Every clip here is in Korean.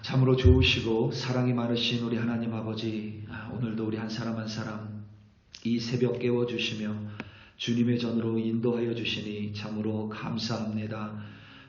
참으로 좋으시고 사랑이 많으신 우리 하나님 아버지, 오늘도 우리 한 사람 한 사람 이 새벽 깨워주시며 주님의 전으로 인도하여 주시니 참으로 감사합니다.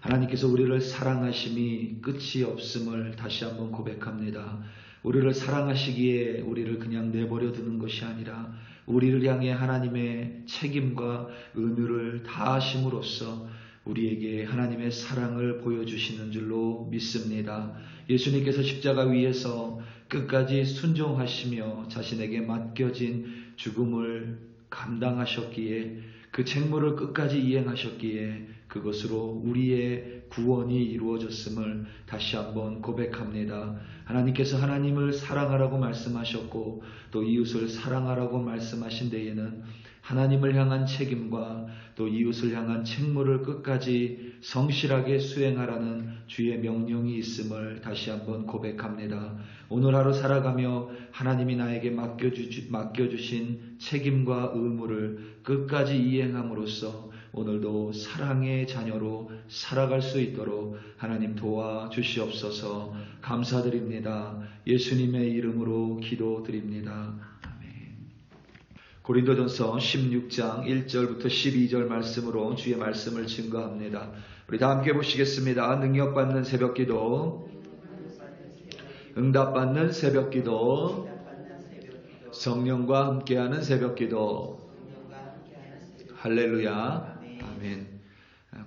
하나님께서 우리를 사랑하심이 끝이 없음을 다시 한번 고백합니다. 우리를 사랑하시기에 우리를 그냥 내버려 두는 것이 아니라 우리를 향해 하나님의 책임과 은유를 다하심으로써 우리에게 하나님의 사랑을 보여주시는 줄로 믿습니다. 예수님께서 십자가 위에서 끝까지 순종하시며 자신에게 맡겨진 죽음을 감당하셨기에, 그 책무를 끝까지 이행하셨기에 그것으로 우리의 구원이 이루어졌음을 다시 한번 고백합니다. 하나님께서 하나님을 사랑하라고 말씀하셨고 또 이웃을 사랑하라고 말씀하신 데에는 하나님을 향한 책임과 또 이웃을 향한 책무를 끝까지 성실하게 수행하라는 주의 명령이 있음을 다시 한번 고백합니다. 오늘 하루 살아가며 하나님이 나에게 맡겨주신 책임과 의무를 끝까지 이행함으로써 오늘도 사랑의 자녀로 살아갈 수 있도록 하나님 도와주시옵소서. 감사드립니다. 예수님의 이름으로 기도드립니다. 고린도전서 16장 1절부터 12절 말씀으로 주의 말씀을 증거합니다. 우리 다 함께 보시겠습니다. 능력받는 새벽기도, 응답받는 새벽기도, 성령과 함께하는 새벽기도. 할렐루야. 아멘.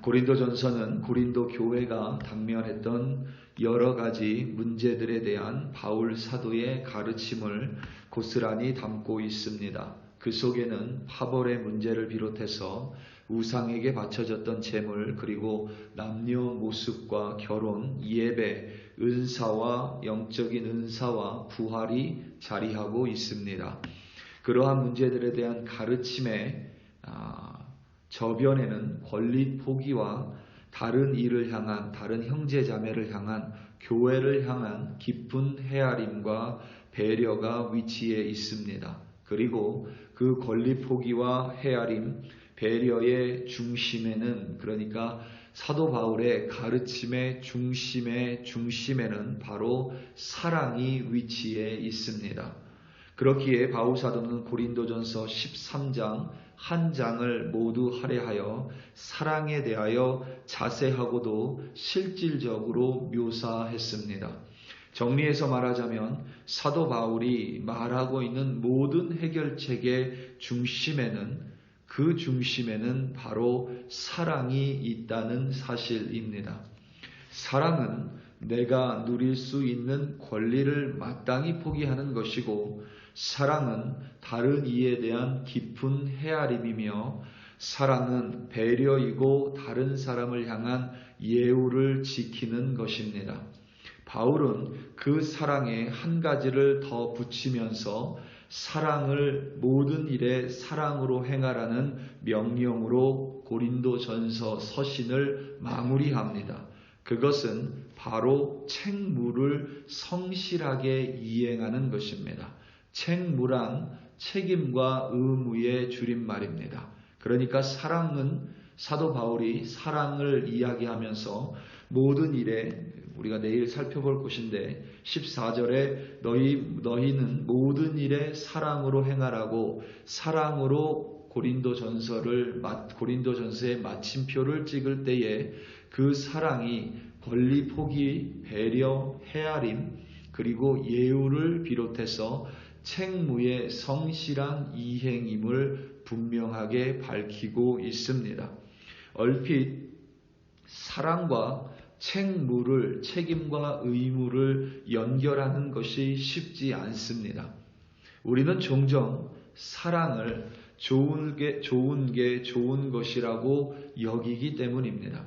고린도전서는 고린도 교회가 당면했던 여러 가지 문제들에 대한 바울 사도의 가르침을 고스란히 담고 있습니다. 그 속에는 파벌의 문제를 비롯해서 우상에게 바쳐졌던 재물, 그리고 남녀 모습과 결혼, 예배, 은사와 영적인 은사와 부활이 자리하고 있습니다. 그러한 문제들에 대한 가르침의 저변에는 권리 포기와 다른 일을 향한, 다른 형제 자매를 향한, 교회를 향한 깊은 헤아림과 배려가 위치해 있습니다. 그리고 그 권리 포기와 헤아림, 배려의 중심에는, 그러니까 사도 바울의 가르침의 중심에는 바로 사랑이 위치해 있습니다. 그렇기에 바울 사도는 고린도전서 13장 한 장을 모두 할애하여 사랑에 대하여 자세하고도 실질적으로 묘사했습니다. 정리해서 말하자면 사도 바울이 말하고 있는 모든 해결책의 중심에는, 그 중심에는 바로 사랑이 있다는 사실입니다. 사랑은 내가 누릴 수 있는 권리를 마땅히 포기하는 것이고, 사랑은 다른 이에 대한 깊은 헤아림이며, 사랑은 배려이고 다른 사람을 향한 예우를 지키는 것입니다. 바울은 그 사랑에 한 가지를 더 붙이면서 사랑을 모든 일에 사랑으로 행하라는 명령으로 고린도전서 서신을 마무리합니다. 그것은 바로 책무를 성실하게 이행하는 것입니다. 책무란 책임과 의무의 줄임말입니다. 그러니까 사랑은, 사도 바울이 사랑을 이야기하면서 모든 일에, 우리가 내일 살펴볼 것인데 14절에 너희는 모든 일에 사랑으로 행하라고, 사랑으로 고린도전서의 마침표를 찍을 때에 그 사랑이 권리 포기, 배려, 헤아림, 그리고 예우를 비롯해서 책무의 성실한 이행임을 분명하게 밝히고 있습니다. 얼핏 사랑과 책무를, 책임과 의무를 연결하는 것이 쉽지 않습니다. 우리는 종종 사랑을 좋은 것이라고 여기기 때문입니다.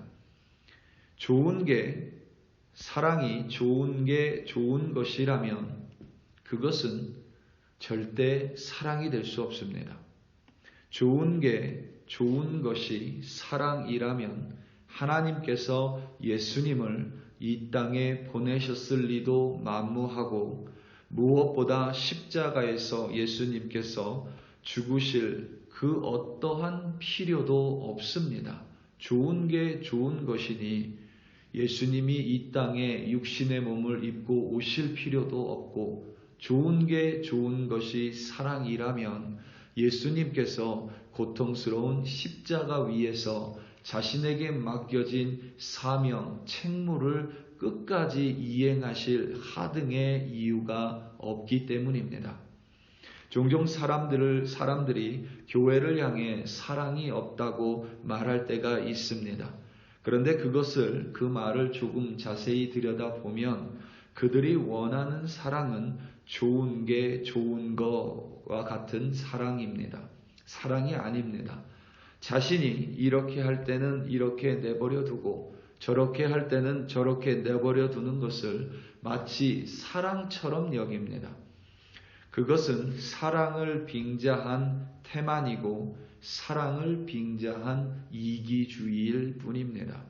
사랑이 좋은 것이라면 그것은 절대 사랑이 될 수 없습니다. 좋은 것이 사랑이라면 하나님께서 예수님을 이 땅에 보내셨을 리도 만무하고, 무엇보다 십자가에서 예수님께서 죽으실 그 어떠한 필요도 없습니다. 좋은 게 좋은 것이니 예수님이 이 땅에 육신의 몸을 입고 오실 필요도 없고 좋은 게 좋은 것이 사랑이라면 예수님께서 고통스러운 십자가 위에서 자신에게 맡겨진 사명, 책무를 끝까지 이행하실 하등의 이유가 없기 때문입니다. 종종 사람들이 교회를 향해 사랑이 없다고 말할 때가 있습니다. 그런데 그 말을 조금 자세히 들여다보면 그들이 원하는 사랑은 좋은 게 좋은 것과 같은 사랑입니다. 사랑이 아닙니다. 자신이 이렇게 할 때는 이렇게 내버려 두고 저렇게 할 때는 저렇게 내버려 두는 것을 마치 사랑처럼 여깁니다. 그것은 사랑을 빙자한 태만이고 사랑을 빙자한 이기주의일 뿐입니다.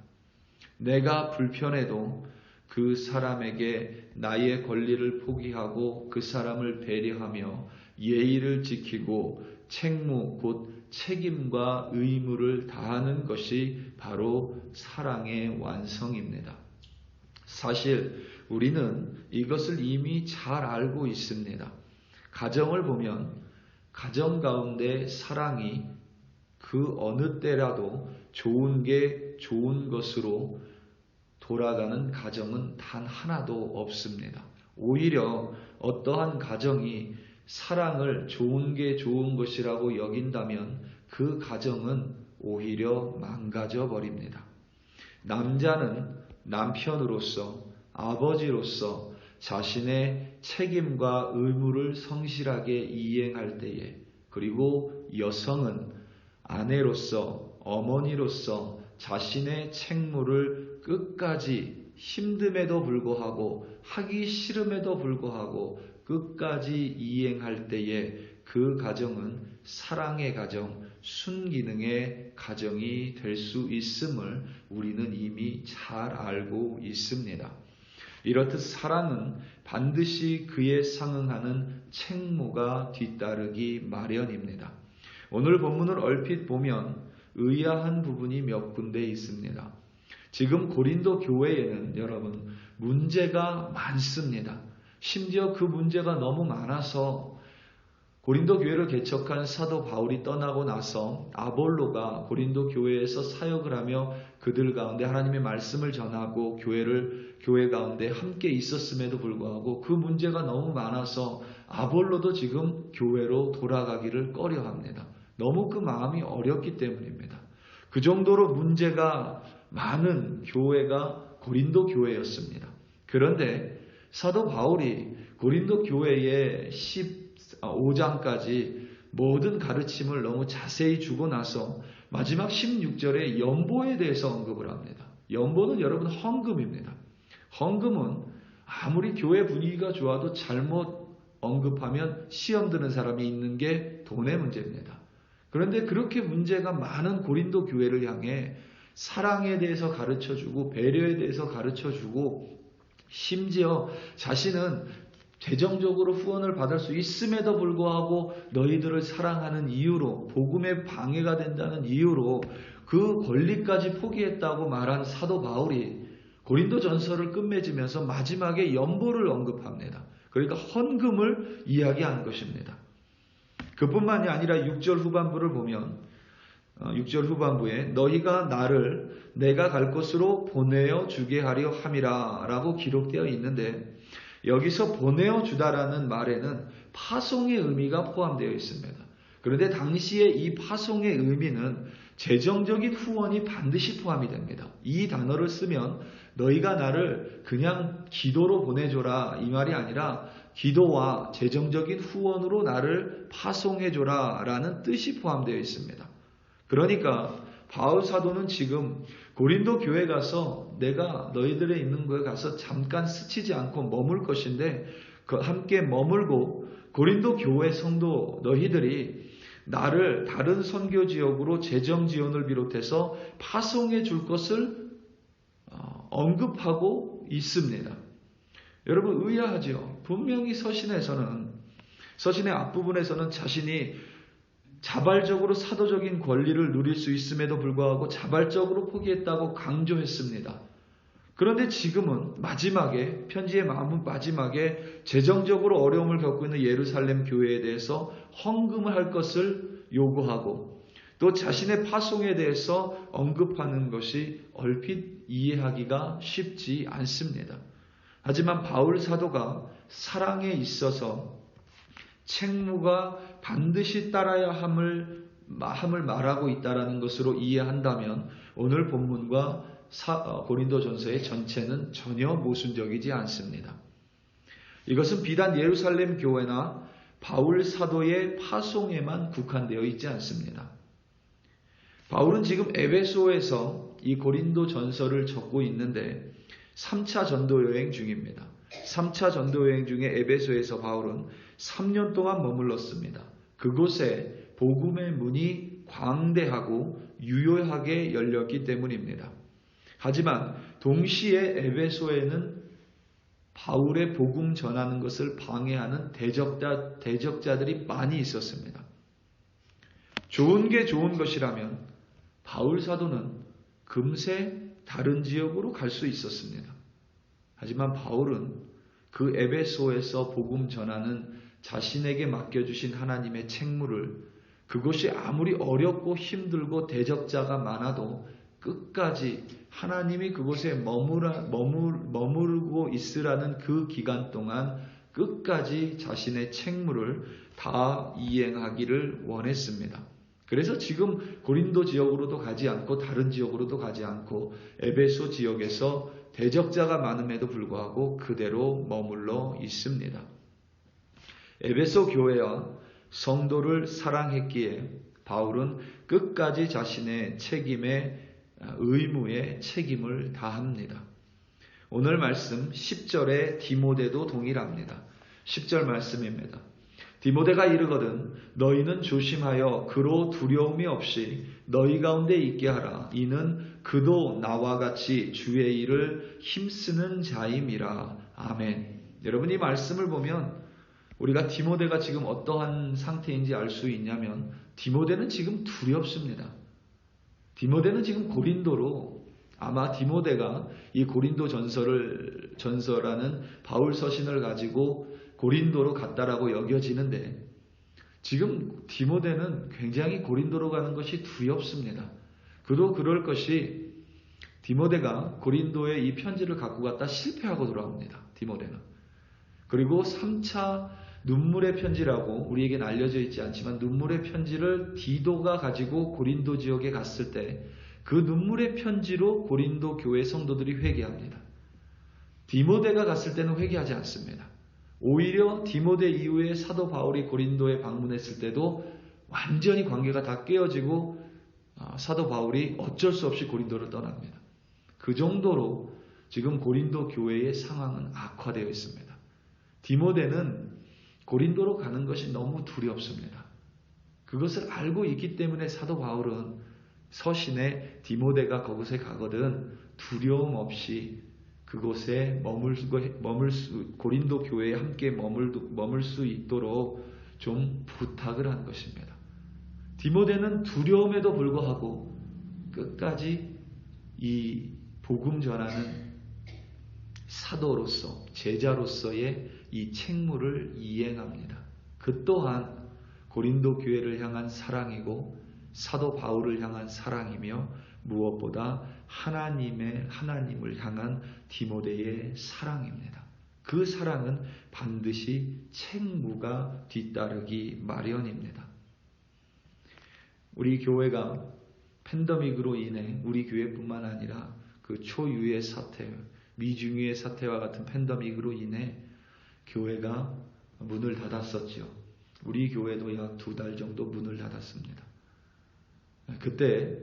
내가 불편해도 그 사람에게 나의 권리를 포기하고 그 사람을 배려하며 예의를 지키고 책무 곧 책임과 의무를 다하는 것이 바로 사랑의 완성입니다. 사실 우리는 이것을 이미 잘 알고 있습니다. 가정을 보면 가정 가운데 사랑이 그 어느 때라도 좋은 게 좋은 것으로 돌아가는 가정은 단 하나도 없습니다. 오히려 어떠한 가정이 사랑을 좋은 게 좋은 것이라고 여긴다면 그 가정은 오히려 망가져 버립니다. 남자는 남편으로서 아버지로서 자신의 책임과 의무를 성실하게 이행할 때에, 그리고 여성은 아내로서 어머니로서 자신의 책무를 끝까지 힘듦에도 불구하고 하기 싫음에도 불구하고 끝까지 이행할 때에 그 가정은 사랑의 가정, 순기능의 가정이 될 수 있음을 우리는 이미 잘 알고 있습니다. 이렇듯 사랑은 반드시 그에 상응하는 책무가 뒤따르기 마련입니다. 오늘 본문을 얼핏 보면 의아한 부분이 몇 군데 있습니다. 지금 고린도 교회에는 여러분 문제가 많습니다. 심지어 그 문제가 너무 많아서 고린도 교회를 개척한 사도 바울이 떠나고 나서 아볼로가 고린도 교회에서 사역을 하며 그들 가운데 하나님의 말씀을 전하고 교회 가운데 함께 있었음에도 불구하고 그 문제가 너무 많아서 아볼로도 지금 교회로 돌아가기를 꺼려합니다. 너무 그 마음이 어렵기 때문입니다. 그 정도로 문제가 많은 교회가 고린도 교회였습니다. 그런데 사도 바울이 고린도 교회의 15장까지 모든 가르침을 너무 자세히 주고 나서 마지막 16절에 연보에 대해서 언급을 합니다. 연보는 여러분 헌금입니다. 헌금은 아무리 교회 분위기가 좋아도 잘못 언급하면 시험 드는 사람이 있는 게 돈의 문제입니다. 그런데 그렇게 문제가 많은 고린도 교회를 향해 사랑에 대해서 가르쳐주고 배려에 대해서 가르쳐주고 심지어 자신은 재정적으로 후원을 받을 수 있음에도 불구하고 너희들을 사랑하는 이유로 복음에 방해가 된다는 이유로 그 권리까지 포기했다고 말한 사도 바울이 고린도 전서를 끝맺으면서 마지막에 연보를 언급합니다. 그러니까 헌금을 이야기하는 것입니다. 그뿐만이 아니라 6절 후반부를 보면 6절 후반부에 너희가 나를 내가 갈 곳으로 보내어 주게 하려 함이라 라고 기록되어 있는데 여기서 보내어 주다라는 말에는 파송의 의미가 포함되어 있습니다. 그런데 당시에 이 파송의 의미는 재정적인 후원이 반드시 포함이 됩니다. 이 단어를 쓰면 너희가 나를 그냥 기도로 보내줘라 이 말이 아니라 기도와 재정적인 후원으로 나를 파송해줘라 라는 뜻이 포함되어 있습니다. 그러니까 바울 사도는 지금 고린도 교회 가서 내가 너희들의 있는 곳에 가서 잠깐 스치지 않고 머물 것인데 함께 머물고 고린도 교회 성도 너희들이 나를 다른 선교 지역으로 재정 지원을 비롯해서 파송해 줄 것을 언급하고 있습니다. 여러분 의아하죠? 분명히 서신의 앞부분에서는 자신이 자발적으로 사도적인 권리를 누릴 수 있음에도 불구하고 자발적으로 포기했다고 강조했습니다. 그런데 지금은 마지막에, 편지의 마지막에 재정적으로 어려움을 겪고 있는 예루살렘 교회에 대해서 헌금을 할 것을 요구하고 또 자신의 파송에 대해서 언급하는 것이 얼핏 이해하기가 쉽지 않습니다. 하지만 바울 사도가 사랑에 있어서 책무가 반드시 따라야 함을 말하고 있다는 것으로 이해한다면 오늘 본문과 고린도전서의 전체는 전혀 모순적이지 않습니다. 이것은 비단 예루살렘 교회나 바울 사도의 파송에만 국한되어 있지 않습니다. 바울은 지금 에베소에서 이 고린도전서를 적고 있는데 3차 전도 여행 중입니다. 3차 전도 여행 중에 에베소에서 바울은 3년 동안 머물렀습니다. 그곳에 복음의 문이 광대하고 유효하게 열렸기 때문입니다. 하지만 동시에 에베소에는 바울의 복음 전하는 것을 방해하는 대적자들이 많이 있었습니다. 좋은 게 좋은 것이라면 바울 사도는 금세 다른 지역으로 갈 수 있었습니다. 하지만 바울은 그 에베소에서 복음 전하는 자신에게 맡겨주신 하나님의 책무를 그것이 아무리 어렵고 힘들고 대적자가 많아도 끝까지 하나님이 그곳에 머무르고 있으라는 그 기간 동안 끝까지 자신의 책무를 다 이행하기를 원했습니다. 그래서 지금 고린도 지역으로도 가지 않고 다른 지역으로도 가지 않고 에베소 지역에서 대적자가 많음에도 불구하고 그대로 머물러 있습니다. 에베소 교회와 성도를 사랑했기에 바울은 끝까지 자신의 의무에 책임을 다합니다. 오늘 말씀 10절에 디모데도 동일합니다. 10절 말씀입니다. 디모데가 이르거든 너희는 조심하여 그로 두려움이 없이 너희 가운데 있게 하라. 이는 그도 나와 같이 주의 일을 힘쓰는 자임이라. 아멘. 여러분 이 말씀을 보면 우리가 디모데가 지금 어떠한 상태인지 알 수 있냐면 디모데는 지금 두렵습니다. 디모데는 지금 고린도로 아마 디모데가 이 고린도 전서라는 바울 서신을 가지고 고린도로 갔다라고 여겨지는데 지금 디모데는 굉장히 고린도로 가는 것이 두렵습니다. 그도 그럴 것이 디모데가 고린도에 이 편지를 갖고 갔다 실패하고 돌아옵니다. 디모데는. 그리고 3차 눈물의 편지라고 우리에게는 알려져 있지 않지만 눈물의 편지를 디도가 가지고 고린도 지역에 갔을 때 그 눈물의 편지로 고린도 교회 성도들이 회개합니다. 디모데가 갔을 때는 회개하지 않습니다. 오히려 디모데 이후에 사도 바울이 고린도에 방문했을 때도 완전히 관계가 다 깨어지고 사도 바울이 어쩔 수 없이 고린도를 떠납니다. 그 정도로 지금 고린도 교회의 상황은 악화되어 있습니다. 디모데는 고린도로 가는 것이 너무 두렵습니다. 그것을 알고 있기 때문에 사도 바울은 서신에 디모데가 그곳에 가거든 두려움 없이 그곳에 고린도 교회에 함께 머물 수 있도록 좀 부탁을 한 것입니다. 디모데는 두려움에도 불구하고 끝까지 이 복음 전하는 사도로서 제자로서의 이 책무를 이행합니다. 그 또한 고린도 교회를 향한 사랑이고 사도 바울을 향한 사랑이며 무엇보다 하나님을 향한 디모데의 사랑입니다. 그 사랑은 반드시 책무가 뒤따르기 마련입니다. 우리 교회가 팬데믹으로 인해 우리 교회뿐만 아니라 그 초유의 사태, 미중유의 사태와 같은 팬데믹으로 인해 교회가 문을 닫았었죠. 우리 교회도 약 2달 정도 문을 닫았습니다. 그때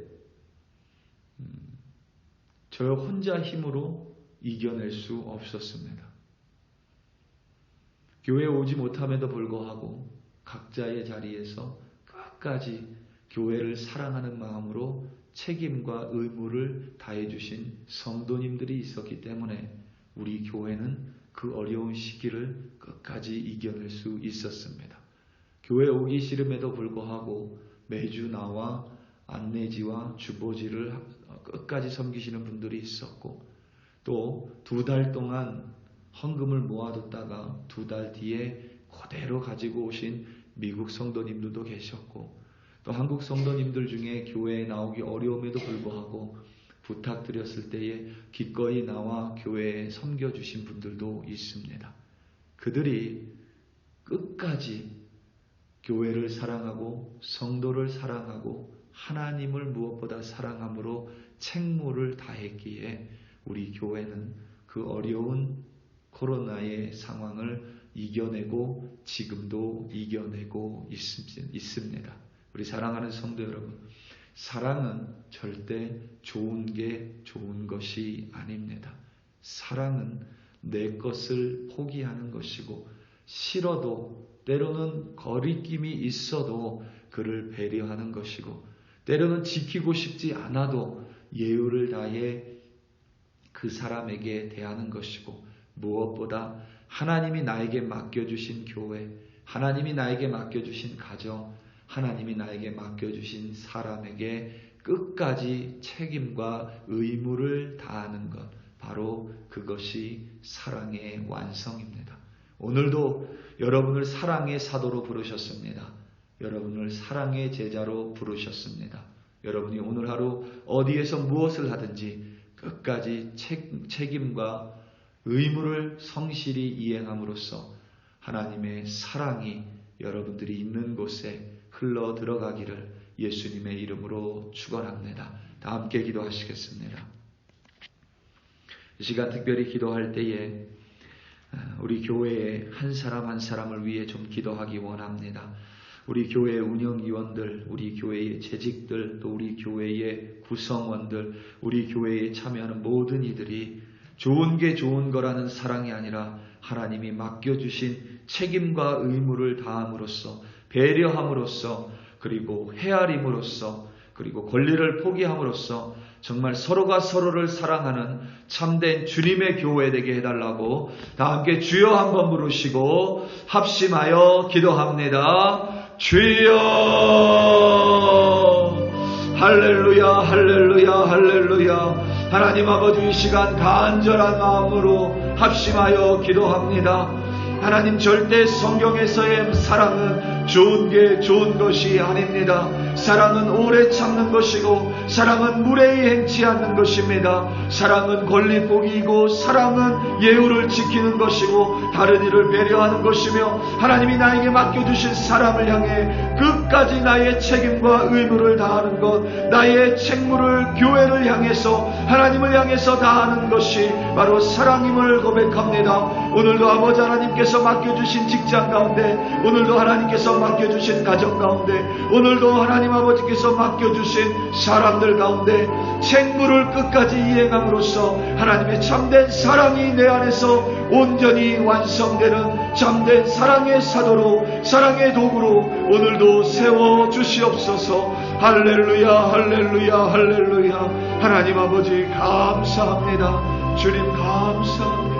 저 혼자 힘으로 이겨낼 수 없었습니다. 교회에 오지 못함에도 불구하고 각자의 자리에서 끝까지 교회를 사랑하는 마음으로 책임과 의무를 다해주신 성도님들이 있었기 때문에 우리 교회는 그 어려운 시기를 끝까지 이겨낼 수 있었습니다. 교회 오기 싫음에도 불구하고 매주 나와 안내지와 주보지를 끝까지 섬기시는 분들이 있었고 또 2달 동안 헌금을 모아뒀다가 2달 뒤에 그대로 가지고 오신 미국 성도님들도 계셨고, 또 한국 성도님들 중에 교회에 나오기 어려움에도 불구하고 부탁드렸을 때에 기꺼이 나와 교회에 섬겨주신 분들도 있습니다. 그들이 끝까지 교회를 사랑하고 성도를 사랑하고 하나님을 무엇보다 사랑함으로 책무를 다했기에 우리 교회는 그 어려운 코로나의 상황을 이겨내고 지금도 이겨내고 있습니다. 우리 사랑하는 성도 여러분, 사랑은 절대 좋은 게 좋은 것이 아닙니다. 사랑은 내 것을 포기하는 것이고, 싫어도 때로는 거리낌이 있어도 그를 배려하는 것이고, 때로는 지키고 싶지 않아도 예의를 다해 그 사람에게 대하는 것이고, 무엇보다 하나님이 나에게 맡겨주신 교회, 하나님이 나에게 맡겨주신 가정, 하나님이 나에게 맡겨주신 사람에게 끝까지 책임과 의무를 다하는 것, 바로 그것이 사랑의 완성입니다. 오늘도 여러분을 사랑의 사도로 부르셨습니다. 여러분을 사랑의 제자로 부르셨습니다. 여러분이 오늘 하루 어디에서 무엇을 하든지 끝까지 책임과 의무를 성실히 이행함으로써 하나님의 사랑이 여러분들이 있는 곳에 흘러 들어가기를 예수님의 이름으로 축원합니다. 다 함께 기도하시겠습니다. 이 시간 특별히 기도할 때에 우리 교회의 한 사람 한 사람을 위해 좀 기도하기 원합니다. 우리 교회의 운영위원들, 우리 교회의 재직들, 또 우리 교회의 구성원들, 우리 교회에 참여하는 모든 이들이 좋은 게 좋은 거라는 사랑이 아니라 하나님이 맡겨주신 책임과 의무를 다함으로써, 배려함으로써, 그리고 헤아림으로써, 그리고 권리를 포기함으로써 정말 서로가 서로를 사랑하는 참된 주님의 교회 되게 해달라고 다 함께 주여 한번 부르시고 합심하여 기도합니다. 주여! 할렐루야, 할렐루야, 할렐루야. 하나님 아버지, 이 시간 간절한 마음으로 합심하여 기도합니다. 하나님, 절대 성경에서의 사랑은 좋은 게 좋은 것이 아닙니다. 사랑은 오래 참는 것이고, 사랑은 무례히 행치 않는 것입니다. 사랑은 권리 포기이고, 사랑은 예우를 지키는 것이고, 다른 이를 배려하는 것이며, 하나님이 나에게 맡겨주신 사람을 향해 끝까지 나의 책임과 의무를 다하는 것, 나의 책무를 교회를 향해서, 하나님을 향해서 다하는 것이 바로 사랑임을 고백합니다. 오늘도 아버지 하나님께서 맡겨주신 직장 가운데, 오늘도 하나님께서 맡겨주신 가정 가운데, 오늘도 하나님 아버지께서 맡겨주신 사람들 가운데 책무를 끝까지 이행함으로써 하나님의 참된 사랑이 내 안에서 온전히 완성되는 참된 사랑의 사도로, 사랑의 도구로 오늘도 세워주시옵소서. 할렐루야, 할렐루야, 할렐루야. 하나님 아버지 감사합니다. 주님 감사합니다.